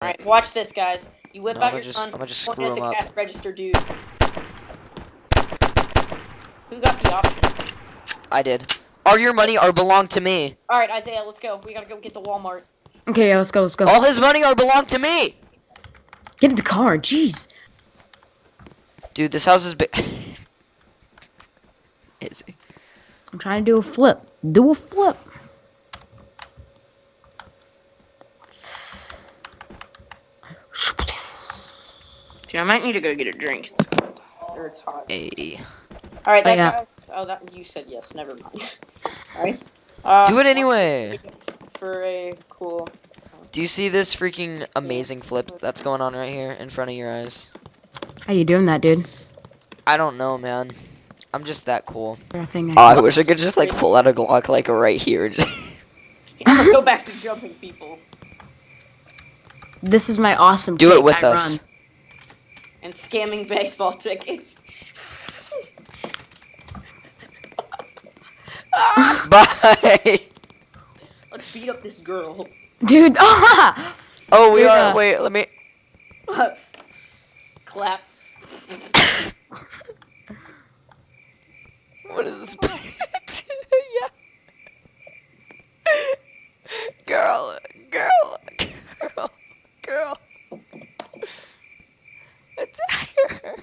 Alright, watch this, guys. You whip No, out your gun, I'm gonna just point screw at him the up. cash register dude. Who got the option? I did. All your money are belong to me. Alright, Isaiah, let's go. We gotta go get the Walmart. Okay, yeah, let's go, let's go. All his money are belong to me. Get in the car, jeez. Dude, this house is big. Is he? I'm trying to do a flip. Do a flip. Dude, I might need to go get a drink. Or it's hot. Hey. Alright, that yeah. guy. Oh, that you said yes. Never mind. Alright. Do it anyway. For a cool. Do you see this freaking amazing flip that's going on right here in front of your eyes? How you doing that, dude? I don't know, man. I'm just that cool. I wish I could just like pull out a Glock like right here. I'm gonna go back to jumping people This is my awesome Do it kick with I us. run. and scamming baseball tickets. Bye. Let's beat up this girl. Dude, ah! Oh, we are. Yeah. Wait, let me. Clap. What is this? Yeah. Girl. Attack her.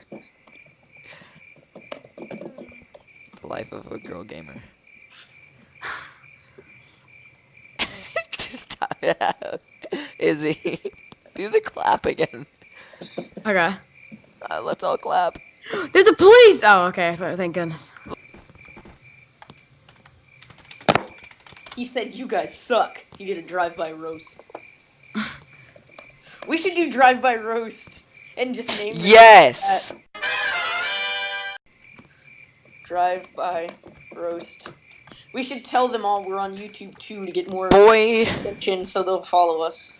The life of a girl gamer. Just stop. Izzy, do the clap again. Okay. Let's all clap. There's a police! Oh, okay, thank goodness. He said you guys suck. He did a drive-by roast. We should do drive-by roast and just name it Yes. that. Drive-by roast. We should tell them all we're on YouTube too to get more Boy. attention so they'll follow us.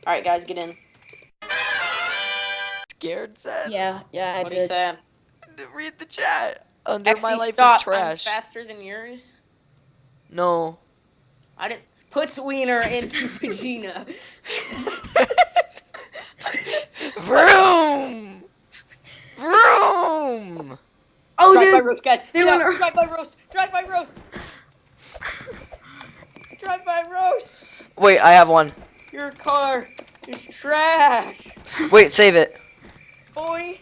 Alright guys, get in. Scared said. Yeah, I What do you say? Read the chat. Under Actually, my life stop. is trash. I'm faster than yours. No. I didn't. Puts wiener into vagina. Vroom. Vroom. Oh, Drive-by dude! roast, guys. they Get out. went- Drive-by roast. Drive-by roast. Drive-by roast. Wait, I have one. Your car is trash, Wait, save it. boy.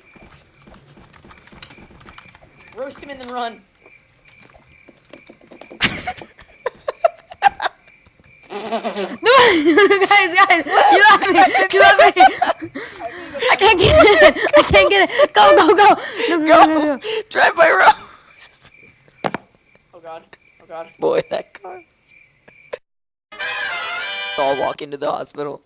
Roast him and then run. No, guys, you left me! I can't get it! Go! No. Drive by roast. Oh god. Oh god. Boy, that car. I'll walk into the hospital.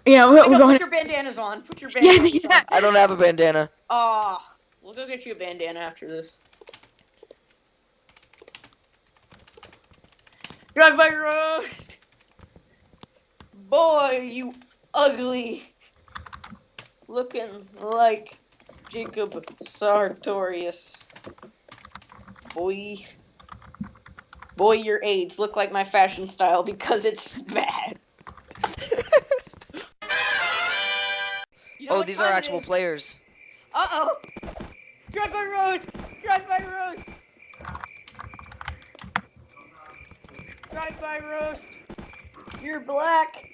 Yeah, we're No, going. put your bandanas on. Put your bandanas Yes, on. yeah. I don't have a bandana. We'll go get you a bandana after this. Drive-by roast! Boy, you ugly. Looking like Jacob Sartorius. Boy. Boy, your AIDS look like my fashion style because it's bad. You know Oh, what these time are it actual is? players. Uh-oh! Drive-by roast! Drive-by roast! Drive-by roast! You're black!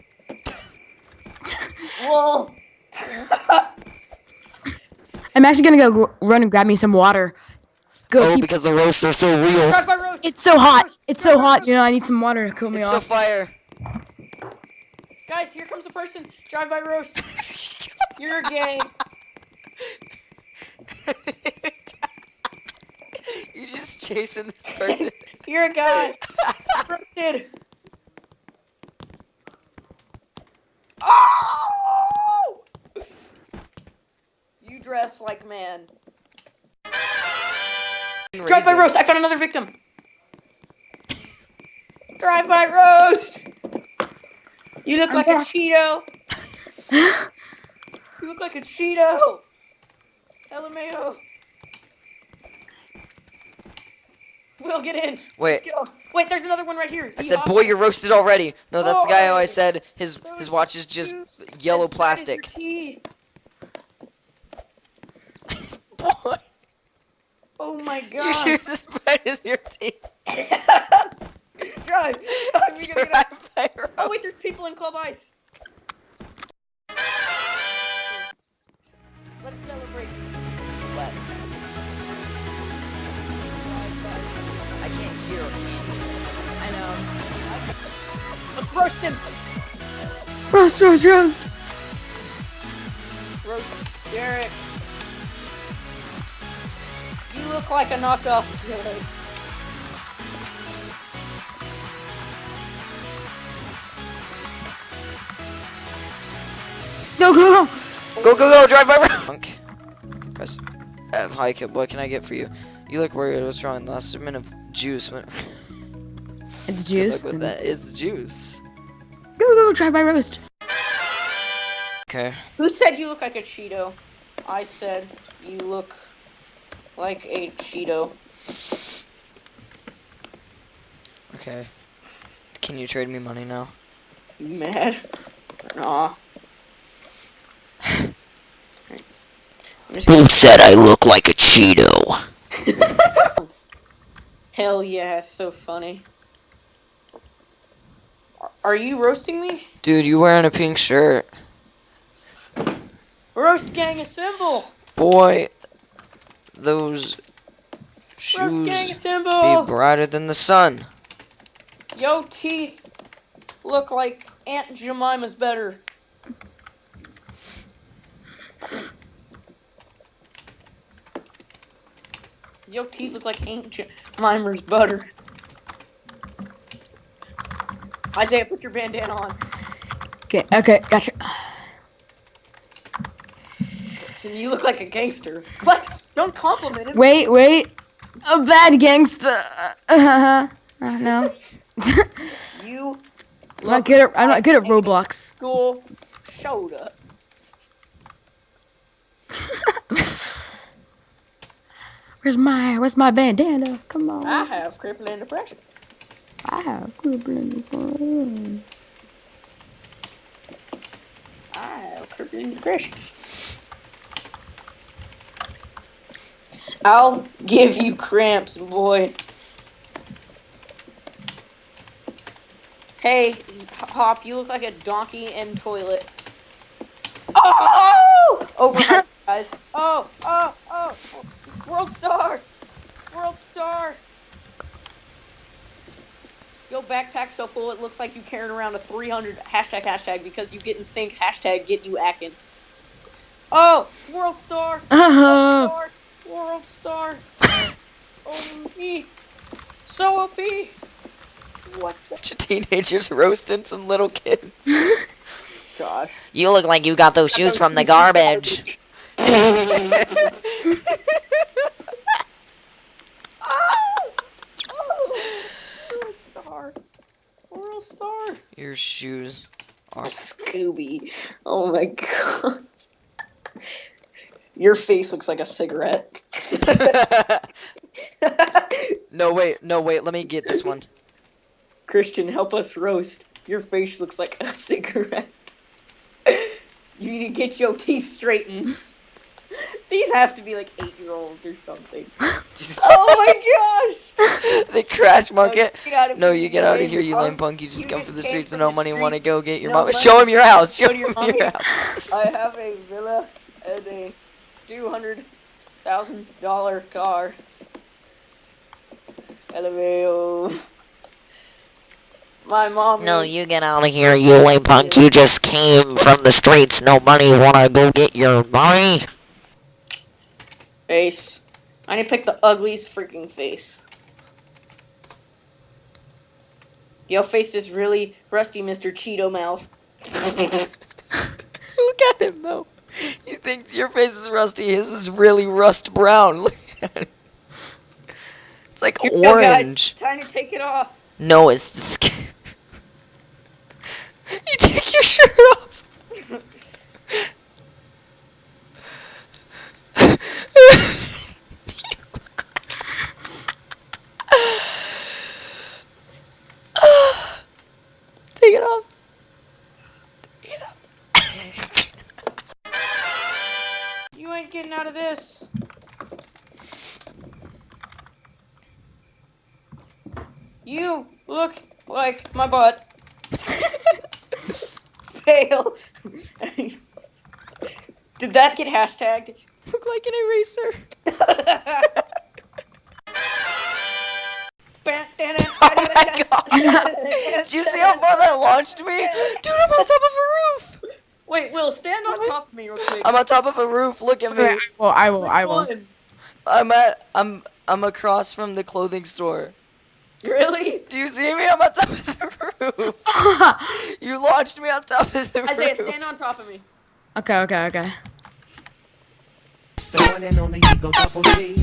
Whoa! I'm actually gonna go run and grab me some water. Go. Oh, because the roasts are so real. Drive-by roast! It's so hot. Roast! It's so Drive-by hot. roast! You know, I need some water to cool me It's so off. fire. Guys, here comes a person! Drive-by roast! You're gay! You're just chasing this person. You're a guy! Roasted! Oh! You dress like man. Drive-by roast! I found another victim! Drive-by roast! You look like a Cheeto! You look like a Cheeto! LMAO! Will, get in. Wait. Let's go. Wait, there's another one right here. I said, boy, you're roasted already. No, that's the guy who I Boy. said his watch is just yellow plastic. Boy, Oh my your god. shoes as bright as your teeth. Drive. We gotta get out. Oh wait, there's Roast. people in Club Ice. Let's celebrate. Let's. I can't hear anything. I know. Let's roast him. Roast. Roast Derek. You look like a knockoff Felix. Go. Go, drive by Punk. Press F. Hi, kid. What can I get for you? You look worried. What's wrong? Last minute of juice. It's Good juice. luck with that. It's juice. Go. Try by roast. Okay. Who said you look like a Cheeto? I said you look like a Cheeto. Okay. Can you trade me money now? You mad? Nah. Who said I look like a Cheeto? Hell yeah, so funny. Are you roasting me? Dude, you wearing a pink shirt. Roast gang assemble! Boy, those Roast gang shoes assemble! be brighter than the sun. Yo teeth look like Aunt Jemima's better. Yo teeth look like Aunt Jemima's butter. Isaiah, put your bandana on. Okay, gotcha. And you look like a gangster. What? Don't compliment him. Wait. A bad gangster. No. You I'm not good at Roblox. school soda. Where's my bandana? Come on. I have crippling depression. I have crippling. I have crippling depression. I'll give you cramps, boy. Hey, Hop, you look like a donkey in toilet. Oh! Over my eyes. Oh! World star! Yo, backpack so full it looks like you carrying around a 300 hashtag because you didn't think hashtag get you acting. Oh! World star! World star! OP! So OP! What the Bunch of teenagers roasting some little kids. gosh? You look like you got those shoes from the garbage. World star! Your shoes are... Scooby. Oh my god. Your face looks like a cigarette. No, wait, let me get this one. Christian, help us roast. Your face looks like a cigarette. You need to get your teeth straightened. These have to be like 8-year-olds or something. Just Oh my gosh! the crash market. No, you get out of lame here, you punk. lame punk. You just come for the came streets and from no the money and want to streets. go get your No mom. money. Show him your house. Show Go to him your your mommy. house. I have a villa and a $200,000 car. LMAO. My mom. No, you get out of here, you lame punk. You just came from the streets. No money. Wanna go get your money? Face. I need to pick the ugliest freaking face. Your face is really rusty, Mr. Cheeto Mouth. Look at him, though. You think your face is rusty. His is really rust brown. Look at it. It's like Here we go, guys. orange. Time to take it off. No, it's the skin. You take your shirt off. Take it off. Take it off. You ain't getting out of this. You look like my butt. Fail. Did that get hashtagged? Look like an eraser. Oh my god. Did you see how far that launched me? Dude, I'm on top of a roof. Wait, Will, stand on top of me real quick. I'm on top of a roof. Look at me. Well, I will. Which one? I'm across from the clothing store. Really? Do you see me? I'm on top of the roof. You launched me on top of the Isaiah, roof. stand on top of me. Okay. The one and only Eagle Double G.